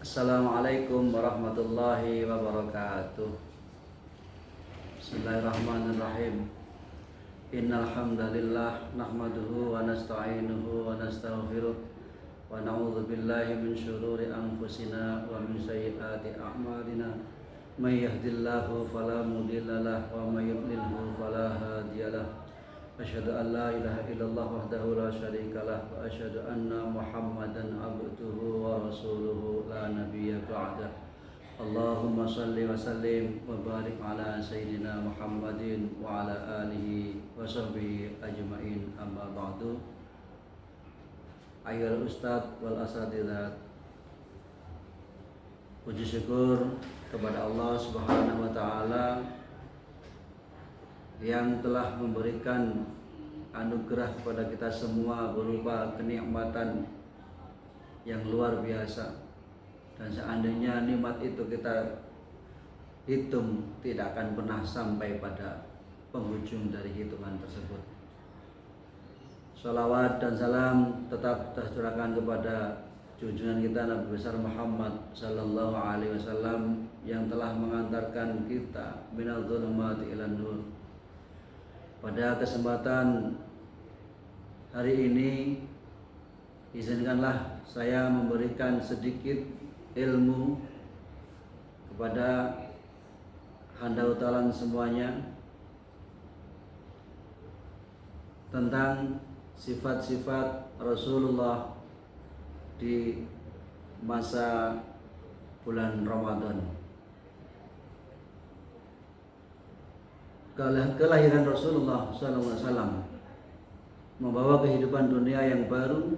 Assalamualaikum warahmatullahi wabarakatuh. Bismillahirrahmanirrahim. Innal hamdalillah nahmaduhu wa nasta'inuhu wa nastaghfiruh wa na'udzu billahi min syururi anfusina wa min sayyiati a'malina. May yahdihillahu fala mudhillalah wa may yudlilhu fala hadiyalah. Asyhadu an la ilaha illallah wahdahu la syarikalah wa asyhadu anna Muhammadan abduhu wa rasuluhu la nabiyya ba'dah. Allahumma shalli wa sallim wa barik ala sayyidina Muhammadin wa ala alihi wa sahbihi ajma'in, amma ba'du. Ayyuhal ustadz wal asatidzah, puji syukur kepada Allah Subhanahu wa taala yang telah memberikan anugerah kepada kita semua berupa kenikmatan yang luar biasa, dan seandainya nikmat itu kita hitung tidak akan pernah sampai pada penghujung dari hitungan tersebut. Shalawat dan salam tetap tercurahkan kepada junjungan kita Nabi besar Muhammad sallallahu alaihi wasallam yang telah mengantarkan kita minal dhulumati ilan nur. Pada kesempatan hari ini, izinkanlah saya memberikan sedikit ilmu kepada handautalan semuanya tentang sifat-sifat Rasulullah di masa bulan Ramadan. Kelahiran Rasulullah SAW membawa kehidupan dunia yang baru.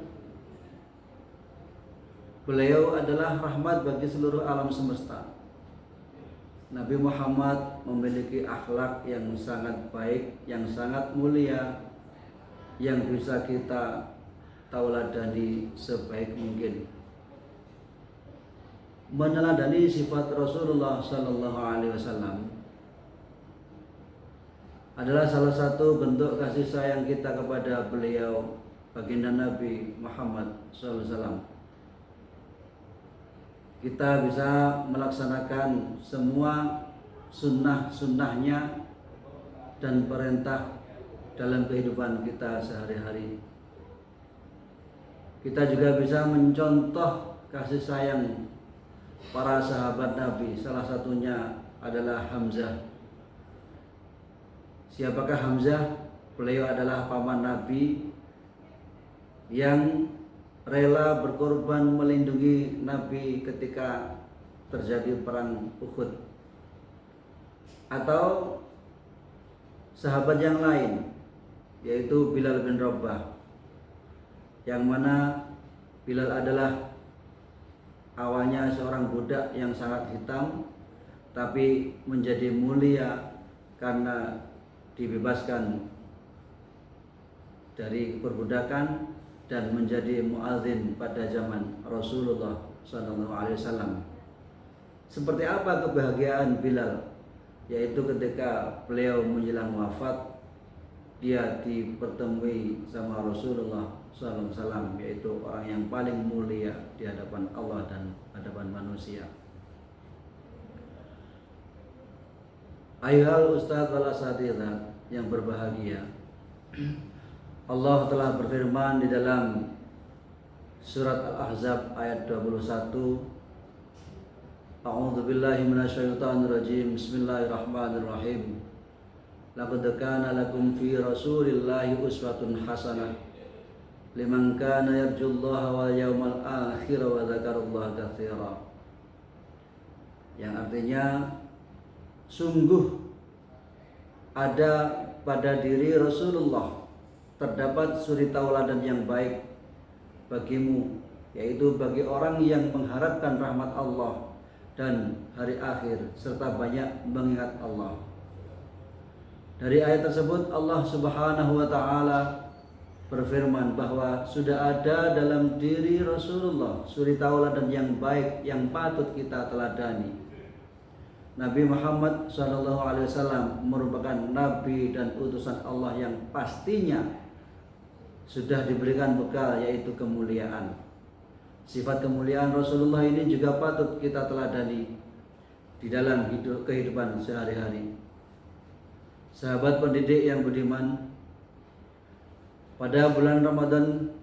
Beliau adalah rahmat bagi seluruh alam semesta. Nabi Muhammad memiliki akhlak yang sangat baik, yang sangat mulia, yang bisa kita tauladani sebaik mungkin. Meneladani sifat Rasulullah SAW adalah salah satu bentuk kasih sayang kita kepada beliau, baginda Nabi Muhammad SAW. Kita bisa melaksanakan semua sunnah-sunnahnya dan perintah dalam kehidupan kita sehari-hari. Kita juga bisa mencontoh kasih sayang para sahabat Nabi. Salah satunya adalah Hamzah. Siapakah Hamzah? Beliau adalah paman Nabi yang rela berkorban melindungi Nabi ketika terjadi perang Uhud. Atau sahabat yang lain, yaitu Bilal bin Rabah, yang mana Bilal adalah awalnya seorang budak yang sangat hitam, tapi menjadi mulia karena dibebaskan dari perbudakan dan menjadi muadzin pada zaman Rasulullah SAW. Seperti apa kebahagiaan Bilal? Yaitu ketika beliau menjelang wafat, dia dipertemui sama Rasulullah SAW, yaitu orang yang paling mulia di hadapan Allah dan hadapan manusia. Ayuhal ustadz wal asatidzah yang berbahagia, Allah telah berfirman di dalam surat Al-Ahzab ayat 21, A'udzu billahi minasyaitonir rajim. Bismillahirrahmanirrahim. Laqad kana lakum fi Rasulillahi uswatun hasanah liman kana yarjullaha wal yawmal akhir wa dzakarallaha katsira. Yang artinya, sungguh ada pada diri Rasulullah terdapat suri tauladan yang baik bagimu, yaitu bagi orang yang mengharapkan rahmat Allah dan hari akhir serta banyak mengingat Allah. Dari ayat tersebut Allah Subhanahu wa taala berfirman bahwa sudah ada dalam diri Rasulullah suri tauladan yang baik yang patut kita teladani. Nabi Muhammad SAW merupakan nabi dan utusan Allah yang pastinya sudah diberikan bekal, yaitu kemuliaan. Sifat kemuliaan Rasulullah ini juga patut kita teladani di dalam kehidupan sehari-hari. Sahabat pendidik yang budiman, pada bulan Ramadan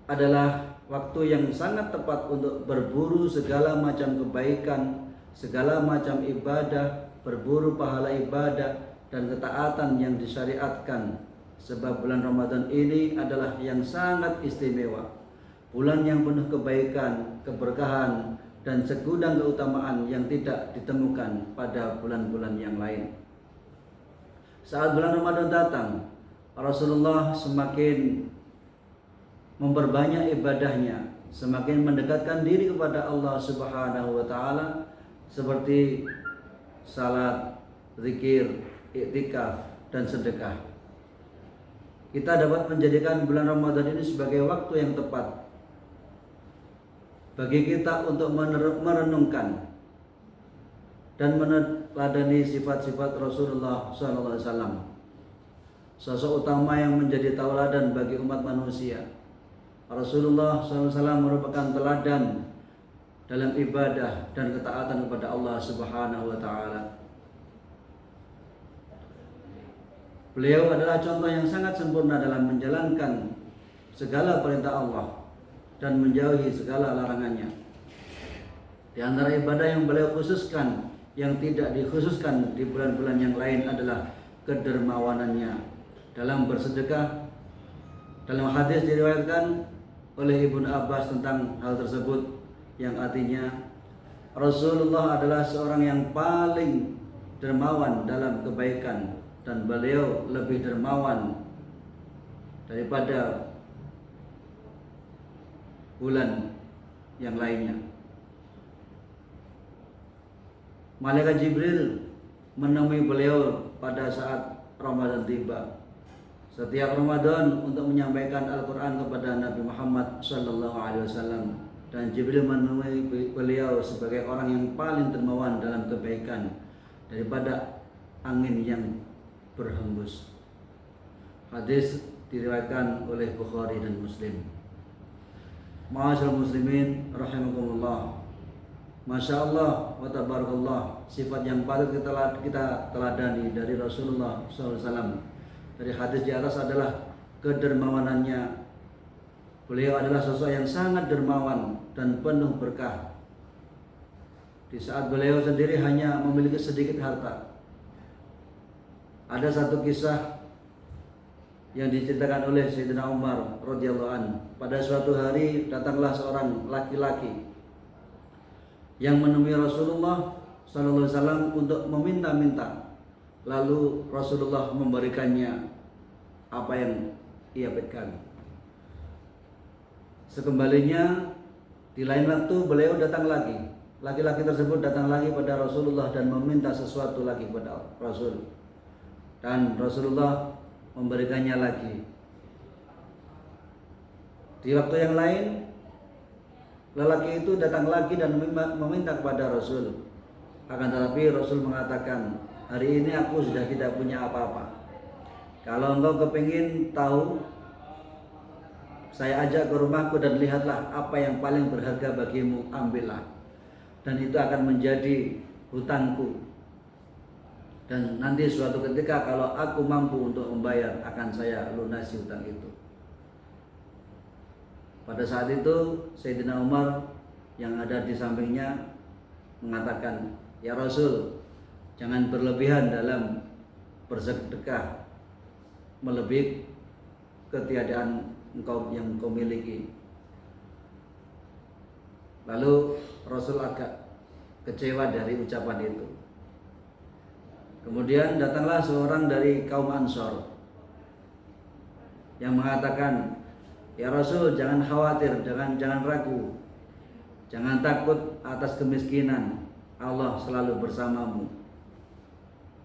adalah waktu yang sangat tepat untuk berburu segala macam kebaikan, segala macam ibadah, berburu pahala ibadah dan ketaatan yang disyariatkan. Sebab bulan Ramadan ini adalah yang sangat istimewa, bulan yang penuh kebaikan, keberkahan, dan segudang keutamaan yang tidak ditemukan pada bulan-bulan yang lain. Saat bulan Ramadan datang, Rasulullah semakin memperbanyak ibadahnya, semakin mendekatkan diri kepada Allah Subhanahu wa taala seperti salat, zikir, iktikaf, dan sedekah. Kita dapat menjadikan bulan Ramadan ini sebagai waktu yang tepat bagi kita untuk merenungkan dan meneladani sifat-sifat Rasulullah SAW, sosok utama yang menjadi tauladan bagi umat manusia. Rasulullah SAW merupakan teladan dalam ibadah dan ketaatan kepada Allah Subhanahu wa taala. Beliau adalah contoh yang sangat sempurna dalam menjalankan segala perintah Allah dan menjauhi segala larangannya. Di antara ibadah yang beliau khususkan yang tidak dikhususkan di bulan-bulan yang lain adalah kedermawanannya dalam bersedekah. Dalam hadis diriwayatkan oleh Ibnu Abbas tentang hal tersebut, yang artinya Rasulullah adalah seorang yang paling dermawan dalam kebaikan, dan beliau lebih dermawan daripada bulan yang lainnya. Malaikat Jibril menemui beliau pada saat Ramadan tiba. Setiap Ramadan untuk menyampaikan Al-Quran kepada Nabi Muhammad SAW, dan Jibril menemui beliau sebagai orang yang paling dermawan dalam kebaikan daripada angin yang berhembus. Hadis diriwayatkan oleh Bukhari dan Muslim. Ma'asyiral muslimin rahimakumullah. Masya Allah wa tabarakallah, sifat yang patut kita teladani dari Rasulullah SAW. Dari hadis di atas adalah kedermawanannya. Beliau adalah sosok yang sangat dermawan dan penuh berkah. Di saat beliau sendiri hanya memiliki sedikit harta. Ada satu kisah yang diceritakan oleh Sayyidina Umar radhiyallahu anhu. Pada suatu hari datanglah seorang laki-laki yang menemui Rasulullah sallallahu alaihi wasallam untuk meminta-minta. Lalu Rasulullah memberikannya apa yang ia berikan. Sekembalinya di lain waktu beliau datang lagi. Laki-laki tersebut datang lagi pada Rasulullah dan meminta sesuatu lagi kepada Rasul. Dan Rasulullah memberikannya lagi. Di waktu yang lain, lelaki itu datang lagi dan meminta kepada Rasul. Akan tetapi Rasul mengatakan, hari ini aku sudah tidak punya apa-apa. Kalau engkau kepingin tahu, saya ajak ke rumahku dan lihatlah apa yang paling berharga bagimu, ambillah. Dan itu akan menjadi hutangku. Dan nanti suatu ketika kalau aku mampu untuk membayar, akan saya lunasi hutang itu. Pada saat itu Sayyidina Umar yang ada di sampingnya mengatakan, ya Rasul, jangan berlebihan dalam bersedekah melebihi ketiadaan yang engkau miliki. Lalu Rasul agak kecewa dari ucapan itu. Kemudian datanglah seorang dari kaum Ansor yang mengatakan, ya Rasul, jangan khawatir, jangan ragu, jangan takut atas kemiskinan, Allah selalu bersamamu.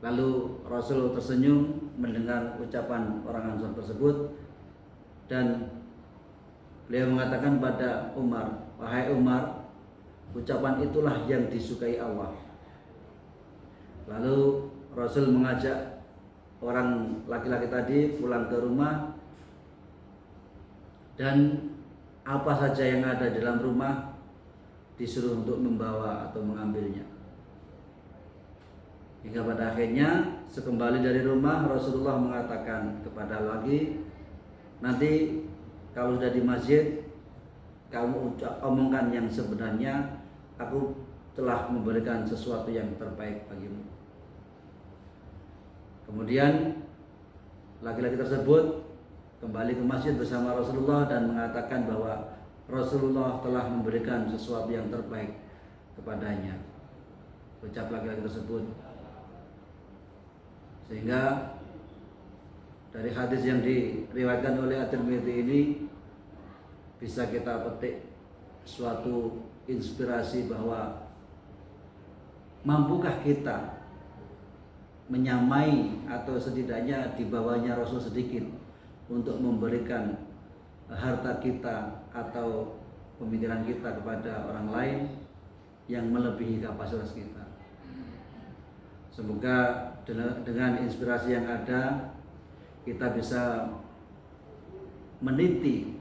Lalu Rasul tersenyum mendengar ucapan orang Ansor tersebut, dan beliau mengatakan pada Umar, wahai Umar, ucapan itulah yang disukai Allah. Lalu Rasul mengajak orang laki-laki tadi pulang ke rumah dan apa saja yang ada di dalam rumah disuruh untuk membawa atau mengambilnya. Hingga pada akhirnya sekembali dari rumah Rasulullah mengatakan kepada lagi, nanti kalau sudah di masjid kamu omongkan yang sebenarnya, aku telah memberikan sesuatu yang terbaik bagimu. Kemudian laki-laki tersebut kembali ke masjid bersama Rasulullah dan mengatakan bahwa Rasulullah telah memberikan sesuatu yang terbaik kepadanya. Ucap laki-laki tersebut. Sehingga dari hadis yang diriwayatkan oleh At-Tirmidzi ini bisa kita petik suatu inspirasi bahwa mampukah kita menyamai atau setidaknya di bawahnya Rasul sedikit untuk memberikan harta kita atau pemikiran kita kepada orang lain yang melebihi kapasitas kita. Semoga dengan inspirasi yang ada kita bisa meniti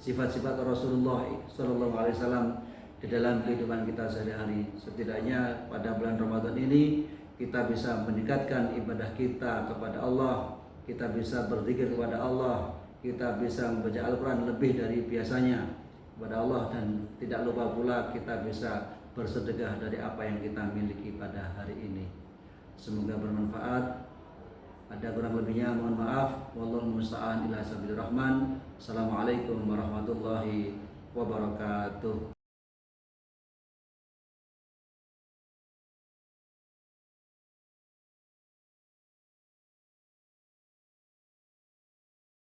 sifat-sifat Rasulullah SAW di dalam kehidupan kita sehari-hari. Setidaknya pada bulan Ramadan ini kita bisa meningkatkan ibadah kita kepada Allah, kita bisa berzikir kepada Allah, kita bisa membaca Al-Quran lebih dari biasanya kepada Allah, dan tidak lupa pula kita bisa bersedekah dari apa yang kita miliki pada hari ini. Semoga bermanfaat. Ada kurang lebihnya mohon maaf. Wallahu musta'an ila sabilir rahman. Assalamualaikum warahmatullahi wabarakatuh.